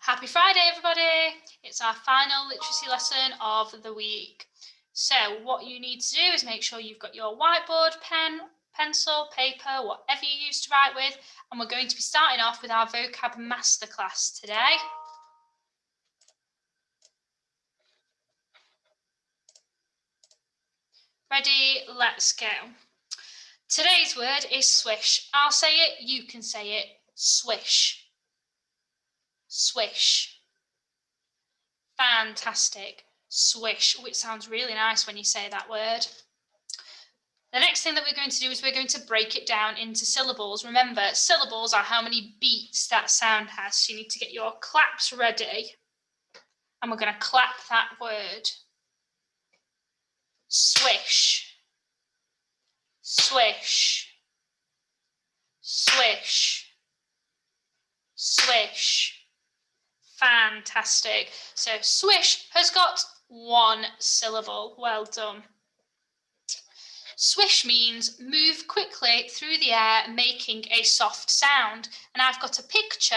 Happy Friday, everybody! It's our final literacy lesson of the week. So what you need to do is make sure you've got your whiteboard, pen, pencil, paper, whatever you use to write with, and we're going to be starting off with our vocab masterclass today. Ready? Let's go. Today's word is swish. I'll say it, you can say it. Swish. Swish. Fantastic. Swish, which sounds really nice when you say that word. The next thing that we're going to do is we're going to break it down into syllables. Remember, syllables are how many beats that sound has. So you need to get your claps ready. And we're going to clap that word. Swish. Swish. Swish. Swish. Fantastic. So swish has got one syllable. Well done. Swish means move quickly through the air, making a soft sound. And I've got a picture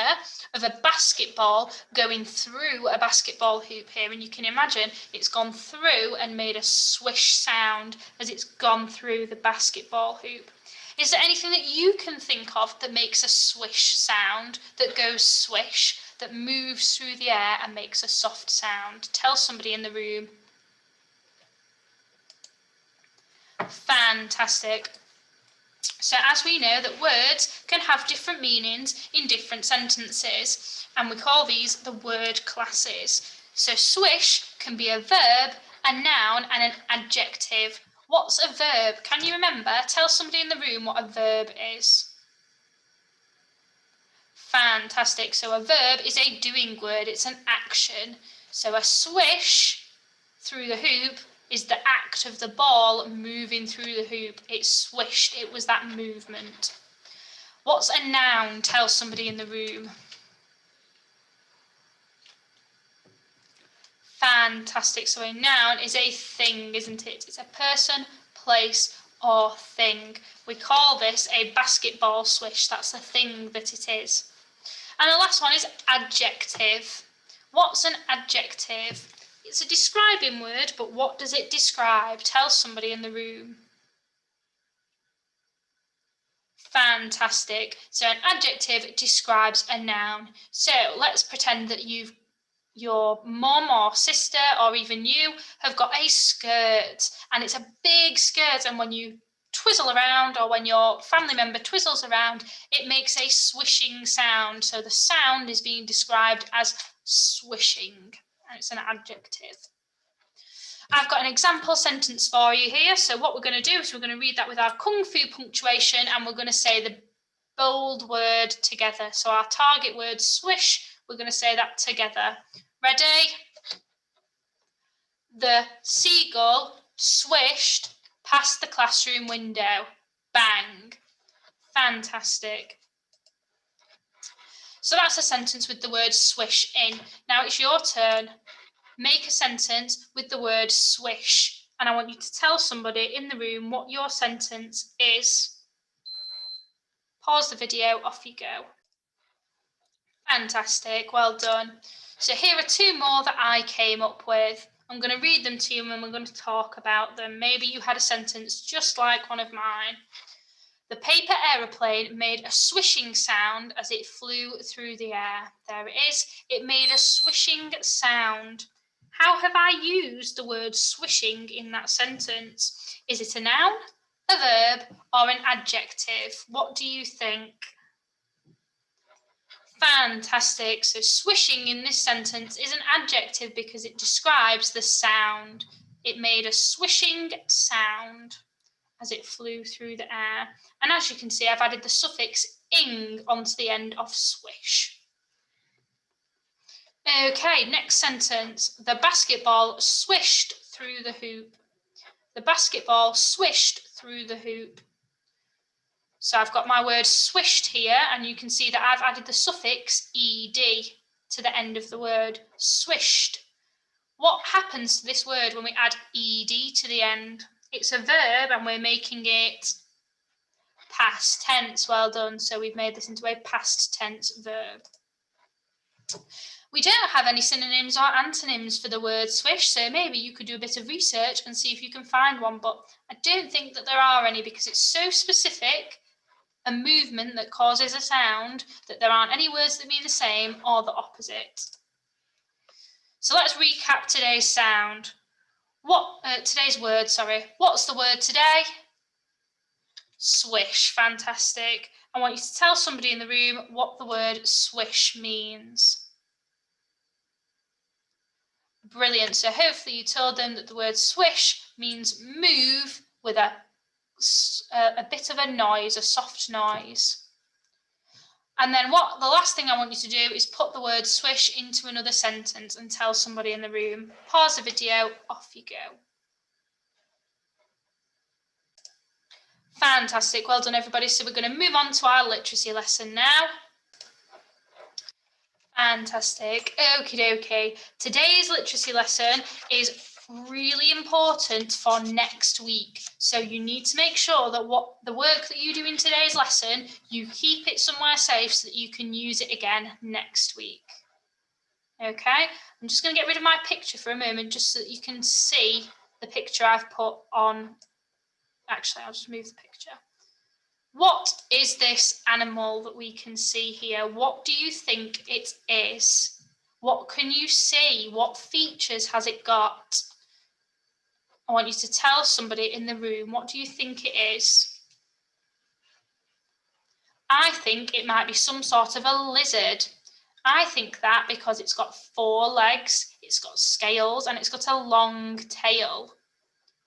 of a basketball going through a basketball hoop here. And you can imagine it's gone through and made a swish sound as it's gone through the basketball hoop. Is there anything that you can think of that makes a swish sound, that goes swish, that moves through the air and makes a soft sound? Tell somebody in the room. Fantastic. So as we know that words can have different meanings in different sentences, and we call these the word classes. So swish can be a verb, a noun and an adjective. What's a verb? Can you remember? Tell somebody in the room what a verb is. Fantastic. So a verb is a doing word. It's an action. So a swish through the hoop is the act of the ball moving through the hoop. It swished. It was that movement. What's a noun? Tell somebody in the room. Fantastic. So a noun is a thing, isn't it? It's a person, place, or thing. We call this a basketball swish. That's the thing that it is. And the last one is adjective. What's an adjective? It's a describing word, but what does it describe? Tell somebody in the room. Fantastic. So an adjective describes a noun. So let's pretend that your mum or sister or even you have got a skirt and it's a big skirt, and when you twizzle around or when your family member twizzles around, it makes a swishing sound. So the sound is being described as swishing, and it's an adjective. I've got an example sentence for you here. So what we're going to do is we're going to read that with our Kung Fu punctuation, and we're going to say the bold word together. So our target word swish, we're going to say that together. Ready? The seagull swished past the classroom window. Bang. Fantastic. So that's a sentence with the word swish in. Now it's your turn. Make a sentence with the word swish, and I want you to tell somebody in the room what your sentence is. Pause the video, off you go. Fantastic, well done. So here are two more that I came up with. I'm going to read them to you and we're going to talk about them. Maybe you had a sentence just like one of mine. The paper aeroplane made a swishing sound as it flew through the air. There it is. It made a swishing sound. How have I used the word swishing in that sentence? Is it a noun, a verb, or an adjective? What do you think? Fantastic. So swishing in this sentence is an adjective because it describes the sound. It made a swishing sound as it flew through the air. And as you can see, I've added the suffix ing onto the end of swish. Okay, next sentence. The basketball swished through the hoop. The basketball swished through the hoop. So I've got my word swished here, and you can see that I've added the suffix ed to the end of the word, swished. What happens to this word when we add ed to the end? It's a verb and we're making it past tense. Well done. So we've made this into a past tense verb. We don't have any synonyms or antonyms for the word swish, so maybe you could do a bit of research and see if you can find one, but I don't think that there are any because it's so specific, a movement that causes a sound, that there aren't any words that mean the same or the opposite. So let's recap today's sound. Today's word, sorry. What's the word today? Swish. Fantastic. I want you to tell somebody in the room what the word swish means. Brilliant. So hopefully you told them that the word swish means move with a bit of a noise, a soft noise. And then the last thing I want you to do is put the word swish into another sentence and tell somebody in the room. Pause the video, off you go. Fantastic, well done everybody. So we're going to move on to our literacy lesson now. Fantastic, okie dokie. Today's literacy lesson is really important for next week. So you need to make sure that the work that you do in today's lesson, you keep it somewhere safe so that you can use it again next week. Okay, I'm just going to get rid of my picture for a moment just so that you can see the picture I've put on. Actually, I'll just move the picture. What is this animal that we can see here? What do you think it is? What can you see? What features has it got? I want you to tell somebody in the room, what do you think it is? I think it might be some sort of a lizard. I think that because it's got 4 legs, it's got scales, and it's got a long tail.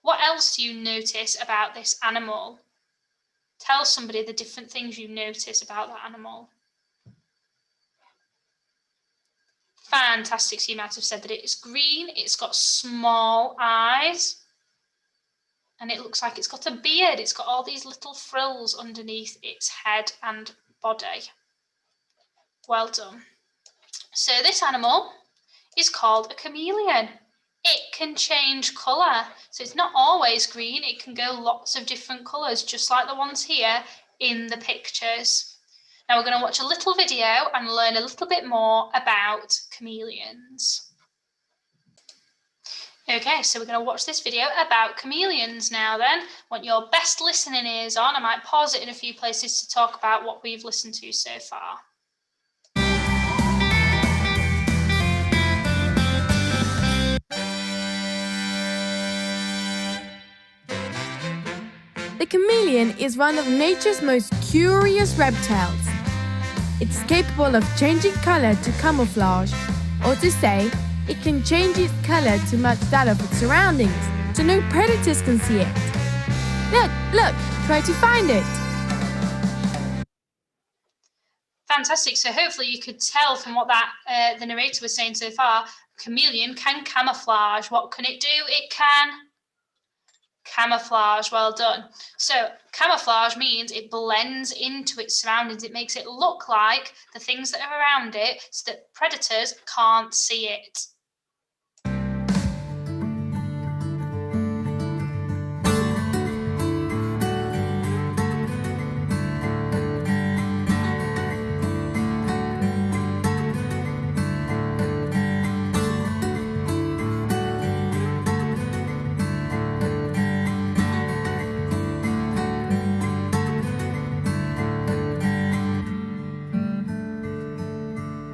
What else do you notice about this animal? Tell somebody the different things you notice about that animal. Fantastic. So you might have said that it's green, it's got small eyes, and it looks like it's got a beard. It's got all these little frills underneath its head and body. Well done. So this animal is called a chameleon. It can change colour. So it's not always green. It can go lots of different colours, just like the ones here in the pictures. Now we're going to watch a little video and learn a little bit more about chameleons. Okay, so we're going to watch this video about chameleons now then. Want your best listening ears on. I might pause it in a few places to talk about what we've listened to so far. The chameleon is one of nature's most curious reptiles. It's capable of changing color to camouflage, or to say, it can change its color to match that of its surroundings, so no predators can see it. Look, try to find it. Fantastic, so hopefully you could tell from what the narrator was saying so far, chameleon can camouflage. What can it do? It can camouflage. Well done. So camouflage means it blends into its surroundings. It makes it look like the things that are around it so that predators can't see it.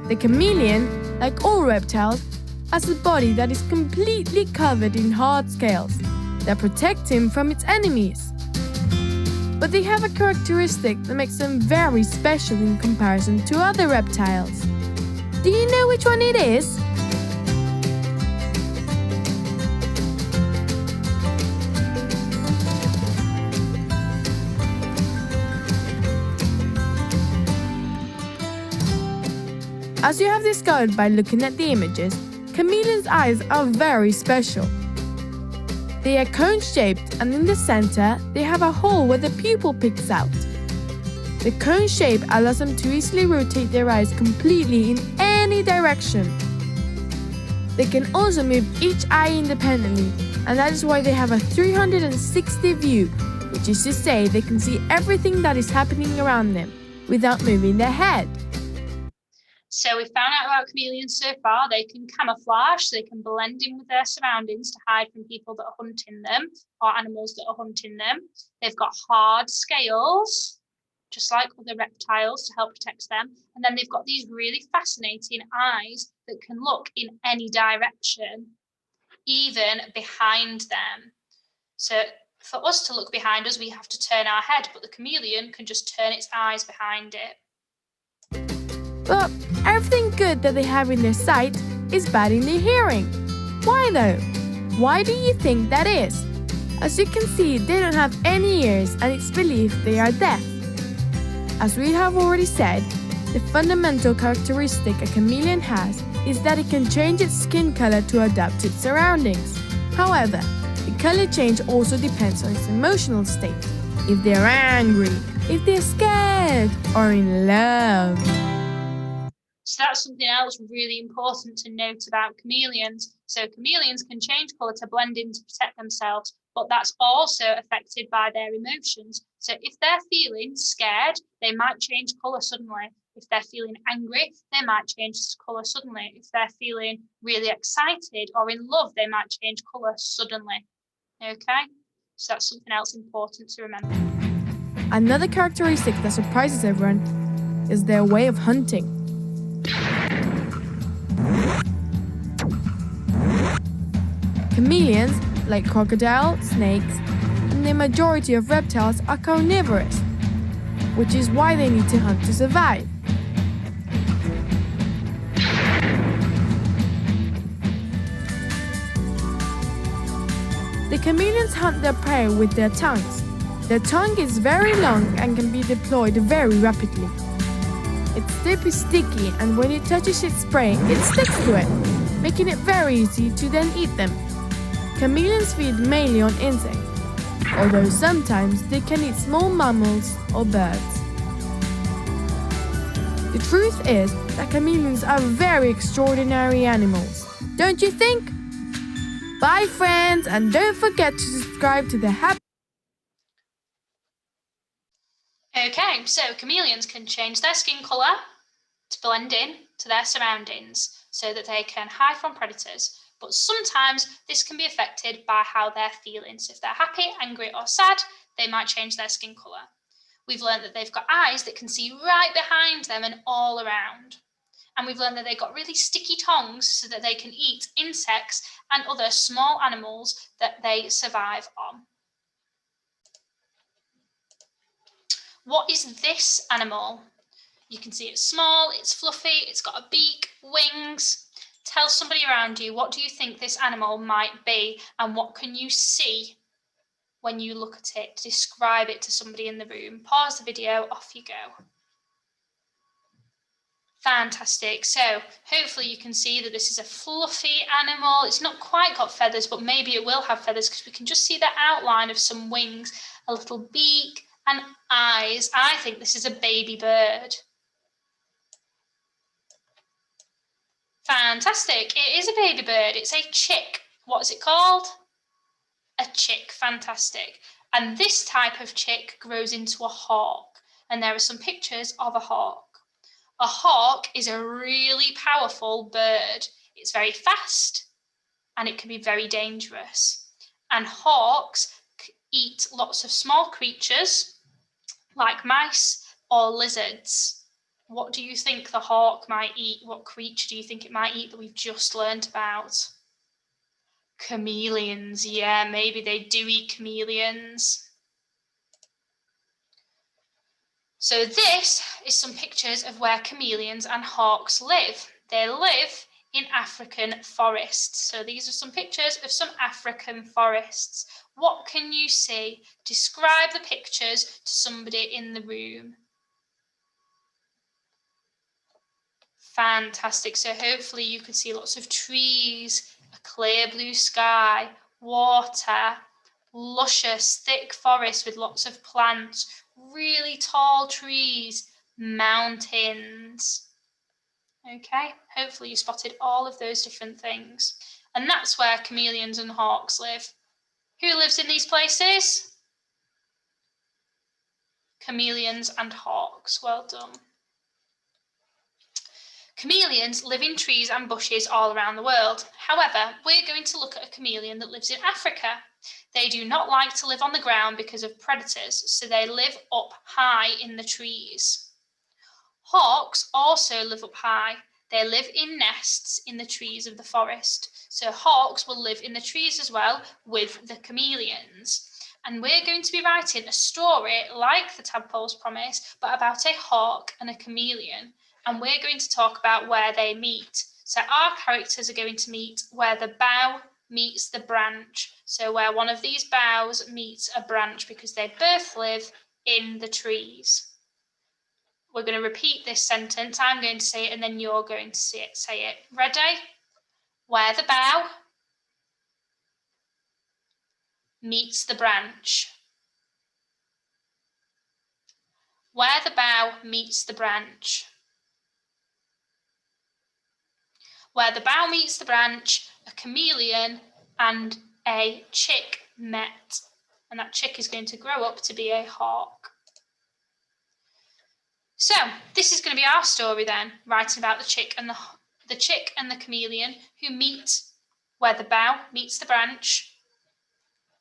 The chameleon, like all reptiles, has a body that is completely covered in hard scales that protect him from its enemies. But they have a characteristic that makes them very special in comparison to other reptiles. Do you know which one it is? As you have discovered by looking at the images, chameleons' eyes are very special. They are cone-shaped, and in the center, they have a hole where the pupil peeks out. The cone shape allows them to easily rotate their eyes completely in any direction. They can also move each eye independently, and that is why they have a 360 view, which is to say they can see everything that is happening around them without moving their head. So we found out about chameleons so far. They can camouflage, so they can blend in with their surroundings to hide from people that are hunting them or animals that are hunting them. They've got hard scales, just like other reptiles, to help protect them. And then they've got these really fascinating eyes that can look in any direction, even behind them. So for us to look behind us, we have to turn our head, but the chameleon can just turn its eyes behind it. But everything good that they have in their sight is bad in their hearing. Why though? Why do you think that is? As you can see, they don't have any ears and it's believed they are deaf. As we have already said, the fundamental characteristic a chameleon has is that it can change its skin color to adapt to its surroundings. However, the color change also depends on its emotional state. If they're angry, if they're scared, or in love. So that's something else really important to note about chameleons. So chameleons can change colour to blend in to protect themselves, but that's also affected by their emotions. So if they're feeling scared, they might change colour suddenly. If they're feeling angry, they might change colour suddenly. If they're feeling really excited or in love, they might change colour suddenly. Okay? So that's something else important to remember. Another characteristic that surprises everyone is their way of hunting. Chameleons, like crocodile, snakes, and the majority of reptiles are carnivorous, which is why they need to hunt to survive. The chameleons hunt their prey with their tongues. Their tongue is very long and can be deployed very rapidly. Its tip is sticky, and when it touches its prey, it sticks to it, making it very easy to then eat them. Chameleons feed mainly on insects, although sometimes they can eat small mammals or birds. The truth is that chameleons are very extraordinary animals, don't you think? Bye friends, and don't forget to subscribe to the Happy. Okay, so chameleons can change their skin colour to blend in to their surroundings so that they can hide from predators. But sometimes this can be affected by how they're feeling. So if they're happy, angry, or sad, they might change their skin colour. We've learned that they've got eyes that can see right behind them and all around. And we've learned that they've got really sticky tongues so that they can eat insects and other small animals that they survive on. What is this animal? You can see it's small, it's fluffy, it's got a beak, wings. Tell somebody around you, what do you think this animal might be and what can you see when you look at it? Describe it to somebody in the room. Pause the video, off you go. Fantastic. So hopefully you can see that this is a fluffy animal. It's not quite got feathers, but maybe it will have feathers because we can just see the outline of some wings, a little beak and eyes. I think this is a baby bird. Fantastic. It is a baby bird. It's a chick. What is it called? A chick. Fantastic. And this type of chick grows into a hawk. And there are some pictures of a hawk. A hawk is a really powerful bird. It's very fast and it can be very dangerous. And hawks eat lots of small creatures like mice or lizards. What do you think the hawk might eat? What creature do you think it might eat that we've just learned about? Chameleons. Yeah, maybe they do eat chameleons. So this is some pictures of where chameleons and hawks live. They live in African forests. So these are some pictures of some African forests. What can you see? Describe the pictures to somebody in the room. Fantastic. So hopefully you can see lots of trees, a clear blue sky, water, luscious, thick forest with lots of plants, really tall trees, mountains. Okay, hopefully you spotted all of those different things. And that's where chameleons and hawks live. Who lives in these places? Chameleons and hawks. Well done. Chameleons live in trees and bushes all around the world. However, we're going to look at a chameleon that lives in Africa. They do not like to live on the ground because of predators, so they live up high in the trees. Hawks also live up high. They live in nests in the trees of the forest. So hawks will live in the trees as well with the chameleons. And we're going to be writing a story like the Tadpole's Promise, but about a hawk and a chameleon. And we're going to talk about where they meet. So our characters are going to meet where the bough meets the branch. So where one of these boughs meets a branch, because they both live in the trees. We're going to repeat this sentence. I'm going to say it and then you're going to say it. Ready? Where the bough meets the branch. Where the bough meets the branch. Where the bough meets the branch, a chameleon and a chick met. And that chick is going to grow up to be a hawk. So this is going to be our story then, writing about the chick and the chameleon who meet where the bough meets the branch.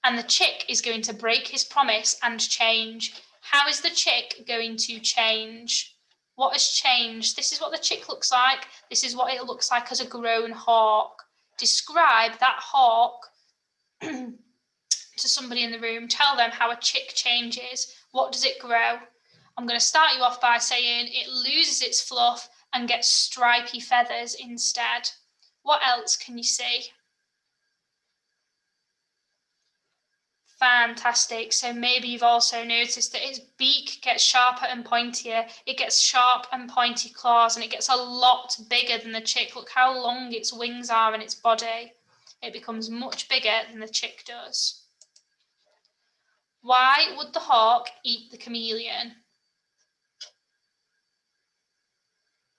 And the chick is going to break his promise and change. How is the chick going to change? What has changed? This is what the chick looks like. This is what it looks like as a grown hawk. Describe that hawk to somebody in the room. Tell them how a chick changes. What does it grow? I'm going to start you off by saying it loses its fluff and gets stripy feathers instead. What else can you see? Fantastic. So maybe you've also noticed that its beak gets sharper and pointier. It gets sharp and pointy claws, and it gets a lot bigger than the chick. Look how long its wings are in its body. It becomes much bigger than the chick does. Why would the hawk eat the chameleon?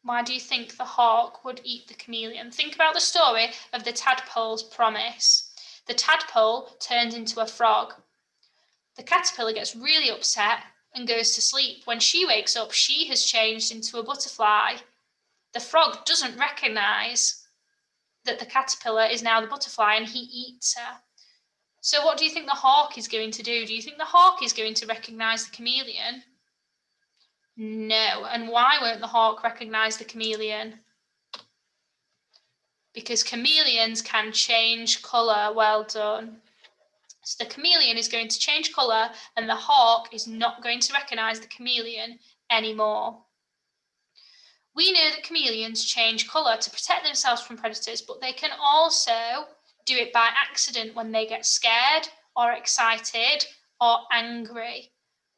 Why do you think the hawk would eat the chameleon? Think about the story of the Tadpole's Promise. The tadpole turns into a frog. The caterpillar gets really upset and goes to sleep. When she wakes up, she has changed into a butterfly. The frog doesn't recognise that the caterpillar is now the butterfly and he eats her. So what do you think the hawk is going to do? Do you think the hawk is going to recognise the chameleon? No. And why won't the hawk recognise the chameleon? Because chameleons can change colour. Well done. So the chameleon is going to change colour and the hawk is not going to recognise the chameleon anymore. We know that chameleons change colour to protect themselves from predators, but they can also do it by accident when they get scared or excited or angry.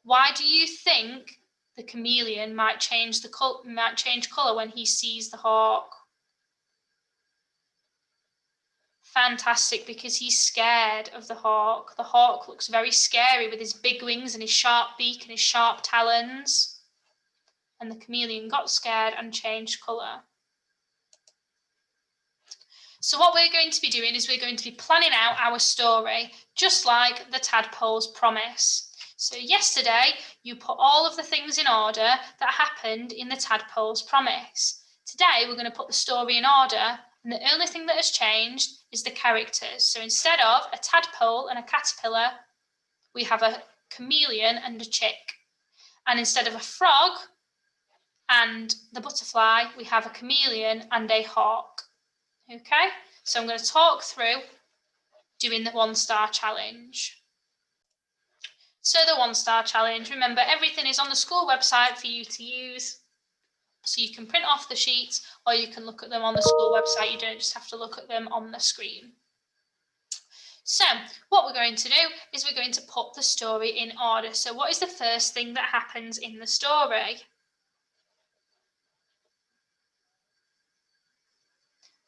Why do you think the chameleon might change colour when he sees the hawk? Fantastic, because he's scared of the hawk. The hawk looks very scary with his big wings and his sharp beak and his sharp talons. And the chameleon got scared and changed colour. So what we're going to be doing is we're going to be planning out our story, just like the Tadpole's Promise. So yesterday, you put all of the things in order that happened in the Tadpole's Promise. Today, we're going to put the story in order, and the only thing that has changed is the characters. So instead of a tadpole and a caterpillar, we have a chameleon and a chick. And instead of a frog and the butterfly, we have a chameleon and a hawk. Okay, so I'm going to talk through doing the 1-star challenge. So the 1-star challenge, remember everything is on the school website for you to use. So you can print off the sheets or you can look at them on the school website. You don't just have to look at them on the screen. So what we're going to do is we're going to put the story in order. So what is the first thing that happens in the story?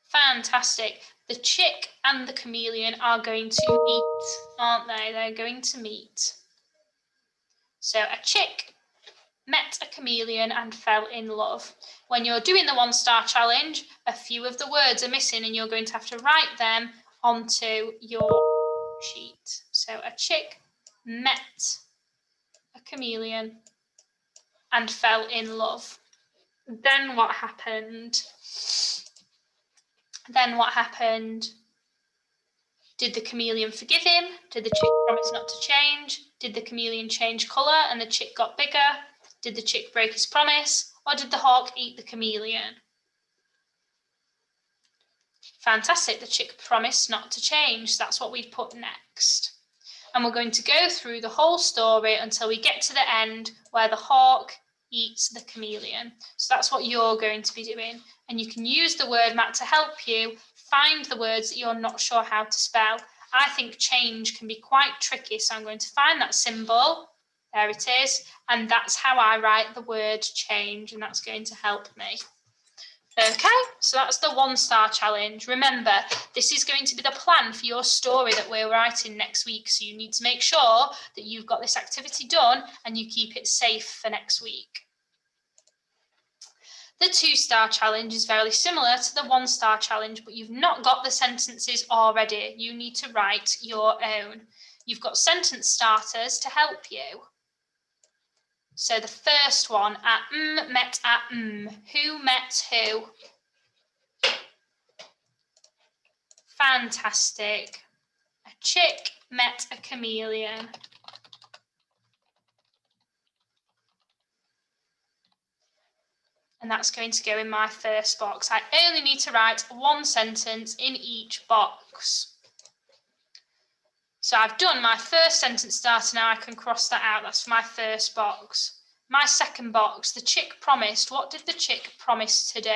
Fantastic. The chick and the chameleon are going to meet, aren't they? They're going to meet. So a chick met a chameleon and fell in love. When you're doing the 1-star challenge, a few of the words are missing and you're going to have to write them onto your sheet. So a chick met a chameleon and fell in love. Then what happened? Then what happened? Did the chameleon forgive him? Did the chick promise not to change? Did the chameleon change colour and the chick got bigger? Did the chick break his promise? Or did the hawk eat the chameleon? Fantastic, the chick promised not to change. So that's what we've put next. And we're going to go through the whole story until we get to the end where the hawk eats the chameleon. So that's what you're going to be doing. And you can use the word mat to help you find the words that you're not sure how to spell. I think change can be quite tricky, so I'm going to find that symbol. There it is. And that's how I write the word change, and that's going to help me. Okay, so that's the 1-star challenge. Remember, this is going to be the plan for your story that we're writing next week. So you need to make sure that you've got this activity done and you keep it safe for next week. The 2-star challenge is very similar to the 1-star challenge, but you've not got the sentences already. You need to write your own. You've got sentence starters to help you. So the first one, met at Who met who? Fantastic. A chick met a chameleon. And that's going to go in my first box. I only need to write one sentence in each box. So I've done my first sentence starter, now I can cross that out. That's for my first box. My second box, the chick promised. What did the chick promise to do?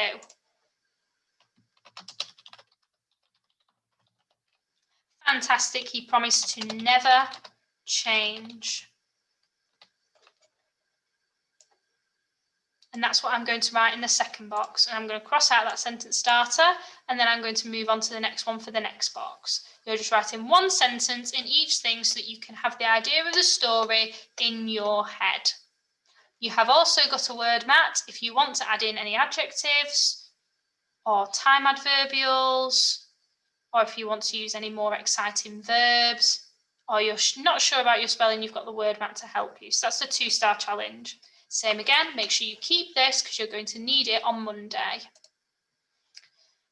Fantastic, he promised to never change. And that's what I'm going to write in the second box. And I'm going to cross out that sentence starter, and then I'm going to move on to the next one for the next box. You're just writing one sentence in each thing so that you can have the idea of the story in your head. You have also got a word mat if you want to add in any adjectives or time adverbials, or if you want to use any more exciting verbs, or you're not sure about your spelling, you've got the word mat to help you. So that's the 2-star challenge. Same again, make sure you keep this because you're going to need it on Monday.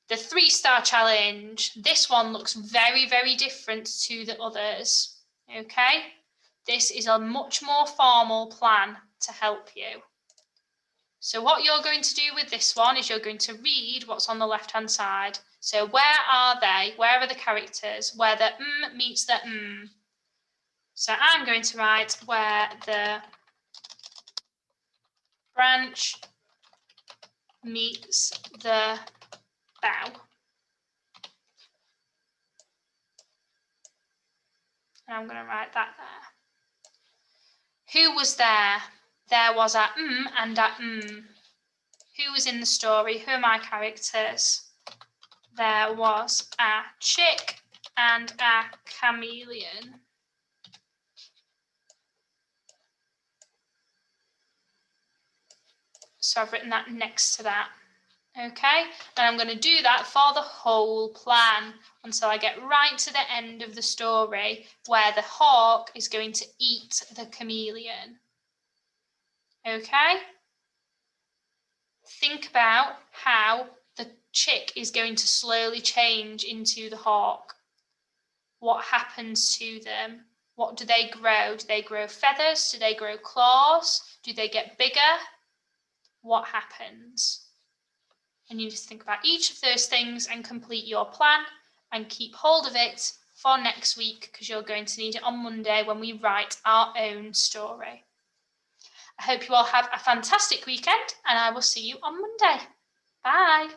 The 3-star challenge, this one looks very, very different to the others, okay? This is a much more formal plan to help you. So what you're going to do with this one is you're going to read what's on the left-hand side. So where are they? Where are the characters? Where the meets the So I'm going to write where the branch meets the bough. And I'm going to write that there. Who was there? There was a and a Who was in the story? Who are my characters? There was a chick and a chameleon. So I've written that next to that. Okay, and I'm going to do that for the whole plan until I get right to the end of the story where the hawk is going to eat the chameleon. Okay? Think about how the chick is going to slowly change into the hawk. What happens to them? What do they grow? Do they grow feathers? Do they grow claws? Do they get bigger? What happens? And you just think about each of those things and complete your plan and keep hold of it for next week because you're going to need it on Monday when we write our own story. I hope you all have a fantastic weekend and I will see you on Monday. Bye.